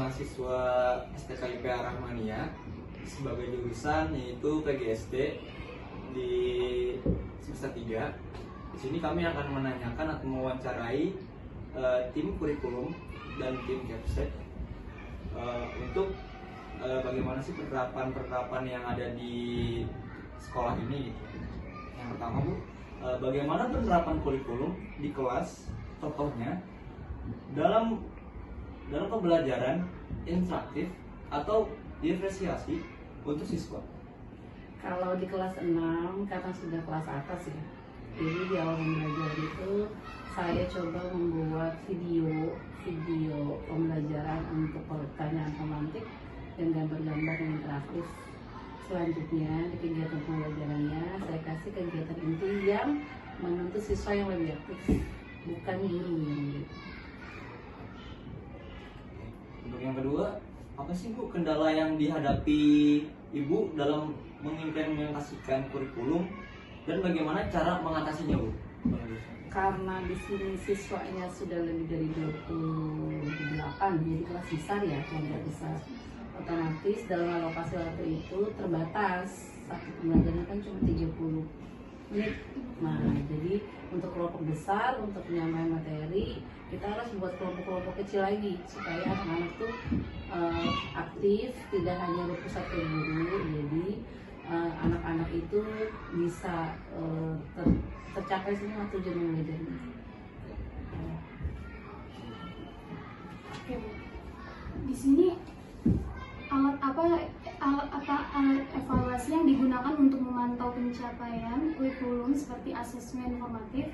mahasiswa STKIP Rahmania sebagai jurusan yaitu PGSD di semester 3. Di sini kami akan menanyakan atau mewawancarai tim kurikulum dan tim capsek untuk bagaimana sih penerapan yang ada di sekolah ini. Yang pertama Bu, bagaimana penerapan kurikulum di kelas, contohnya dalam pembelajaran interaktif atau diferensiasi untuk siswa. Kalau di kelas 6 karena sudah kelas atas ya, jadi di awal pembelajaran itu saya coba membuat video pembelajaran untuk pertanyaan pemantik dan gambar-gambar yang interaktif. Selanjutnya di kegiatan pembelajarannya saya kasih kegiatan inti yang menuntut siswa yang lebih aktif, bukan guru yang Untuk yang kedua, apa sih Bu kendala yang dihadapi Ibu dalam mengimplementasikan kurikulum dan bagaimana cara mengatasinya Bu? Karena di sini siswanya sudah lebih dari 28, jadi kelas besar ya, kelompok besar. Otomatis dalam alokasi waktu itu terbatas, satu pembelajaran kan cuma 30 menit. Nah, jadi untuk kelompok besar, untuk penyampaian materi, kita harus buat kelompok-kelompok kecil lagi supaya anak-anak tuh aktif, tidak hanya berpusat ke guru. Jadi anak-anak itu bisa tercapai semua tujuan belajarnya. Oke Bu, di sini alat evaluasi yang digunakan untuk memantau pencapaian kurikulum seperti asesmen formatif?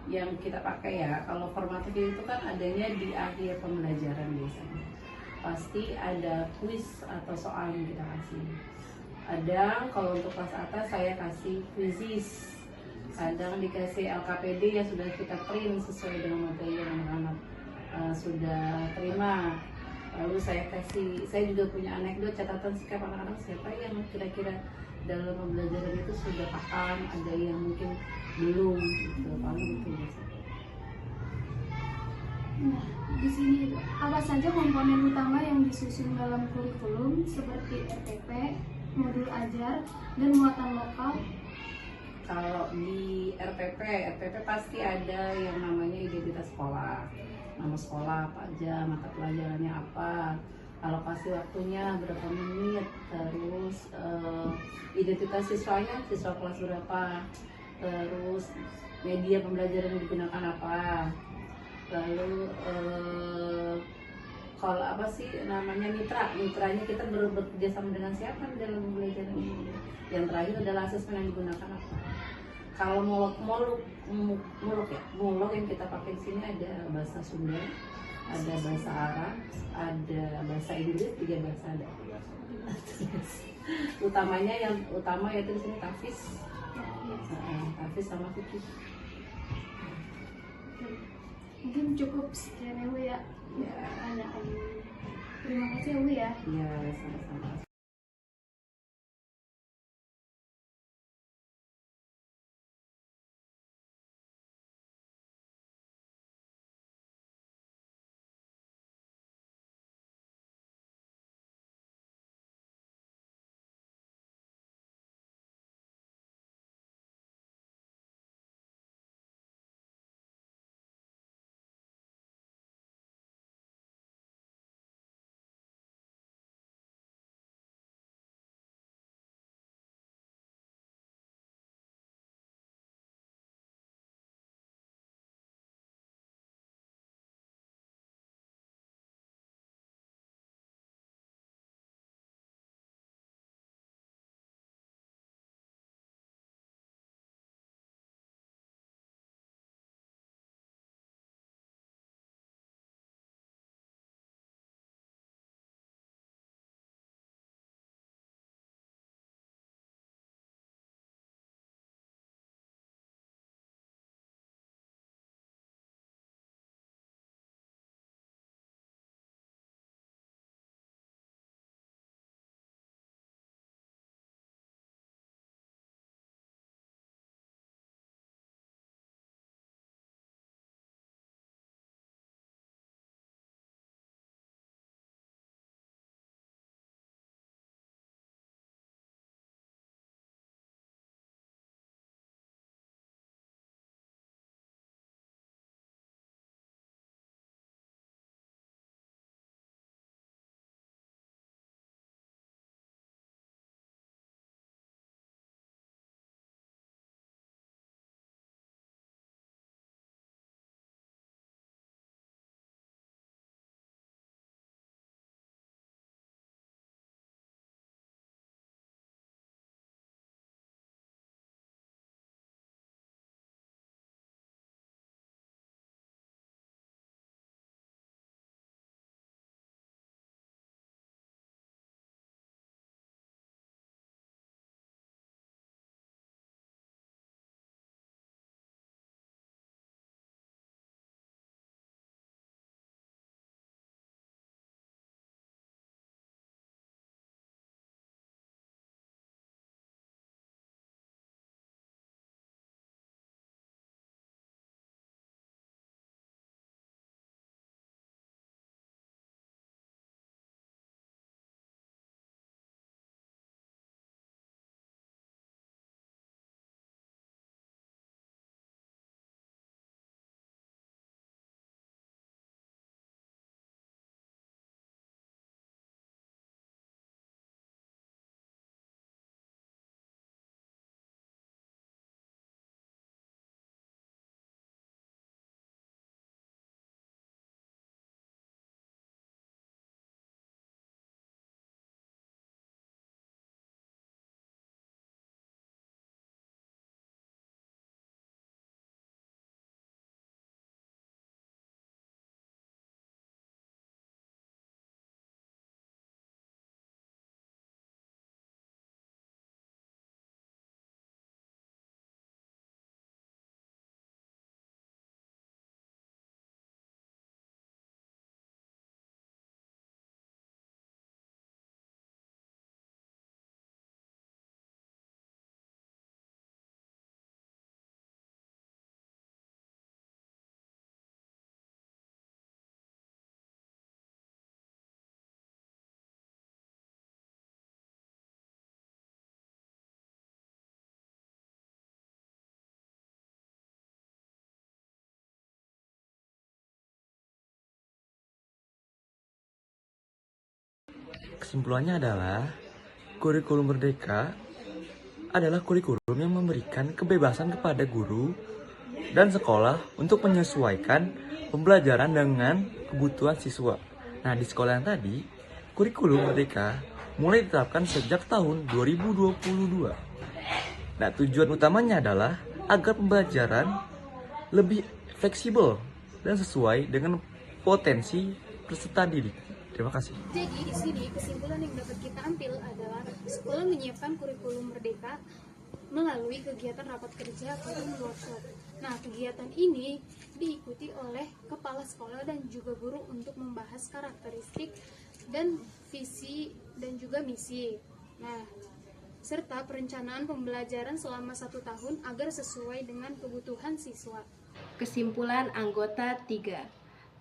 Yang kita pakai ya, kalau formatif itu kan adanya di akhir pembelajaran biasanya. Pasti ada kuis atau soal yang kita kasih. Kadang kalau untuk kelas atas saya kasih quizzes. Kadang dikasih LKPD yang sudah kita print sesuai dengan materi yang anak-anak sudah terima. Lalu saya juga punya anekdot catatan sikap anak-anak siapa yang kira-kira dalam pembelajaran itu sudah paham, ada yang mungkin belum, gitu, paling gitu. Nah, di sini apa saja komponen utama yang disusun dalam kurikulum seperti RPP, modul ajar, dan muatan lokal? Kalau di RPP pasti ada yang namanya identitas sekolah, nama sekolah apa aja, mata pelajarannya apa, alokasi waktunya berapa menit, terus identitas siswanya, siswa kelas berapa, terus media pembelajaran yang digunakan apa, lalu kalau apa sih namanya mitranya kita bekerja sama dengan siapa dalam pembelajaran ini. Yang terakhir adalah asesmen yang digunakan apa. Kalau muluk yang kita pakai di sini ada bahasa Sunda, ada bahasa Arab, ada bahasa Inggris, 3 bahasa ada. Utamanya yang utama yaitu di sini tahfiz sama fikih. Mungkin cukup sekian ya Bu ya. Terima kasih ya Bu ya. Iya, sama-sama. Kesimpulannya adalah kurikulum merdeka adalah kurikulum yang memberikan kebebasan kepada guru dan sekolah untuk menyesuaikan pembelajaran dengan kebutuhan siswa. Nah, di sekolah yang tadi, kurikulum merdeka mulai ditetapkan sejak tahun 2022. Nah, tujuan utamanya adalah agar pembelajaran lebih fleksibel dan sesuai dengan potensi peserta didik. Terima kasih. Jadi di sini kesimpulan yang dapat kita ambil adalah sekolah menyiapkan kurikulum merdeka melalui kegiatan rapat kerja ataupun workshop. Nah, kegiatan ini diikuti oleh kepala sekolah dan juga guru untuk membahas karakteristik dan visi dan juga misi. Nah, serta perencanaan pembelajaran selama 1 tahun agar sesuai dengan kebutuhan siswa. Kesimpulan anggota 3.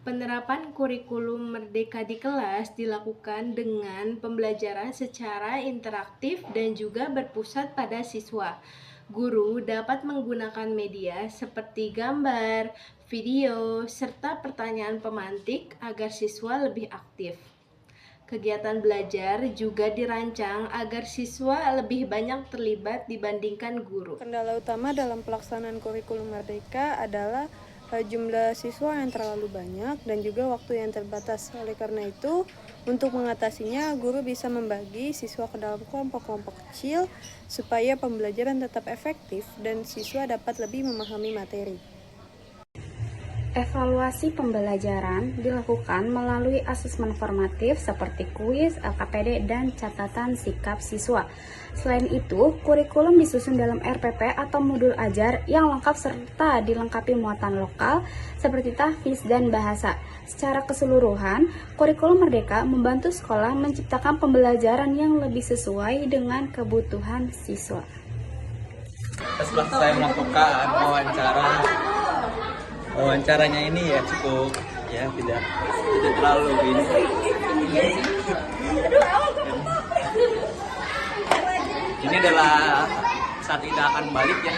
Penerapan kurikulum merdeka di kelas dilakukan dengan pembelajaran secara interaktif dan juga berpusat pada siswa. Guru dapat menggunakan media seperti gambar, video, serta pertanyaan pemantik agar siswa lebih aktif. Kegiatan belajar juga dirancang agar siswa lebih banyak terlibat dibandingkan guru. Kendala utama dalam pelaksanaan kurikulum merdeka adalah jumlah siswa yang terlalu banyak dan juga waktu yang terbatas. Oleh karena itu, untuk mengatasinya, guru bisa membagi siswa ke dalam kelompok-kelompok kecil supaya pembelajaran tetap efektif dan siswa dapat lebih memahami materi. Evaluasi pembelajaran dilakukan melalui asesmen formatif seperti kuis, LKPD, dan catatan sikap siswa. Selain itu, kurikulum disusun dalam RPP atau modul ajar yang lengkap serta dilengkapi muatan lokal seperti tahfiz dan bahasa. Secara keseluruhan, kurikulum merdeka membantu sekolah menciptakan pembelajaran yang lebih sesuai dengan kebutuhan siswa. Setelah saya melakukan wawancaranya ini ya cukup ya tidak terlalu ini. Ini adalah saat kita akan balik ya.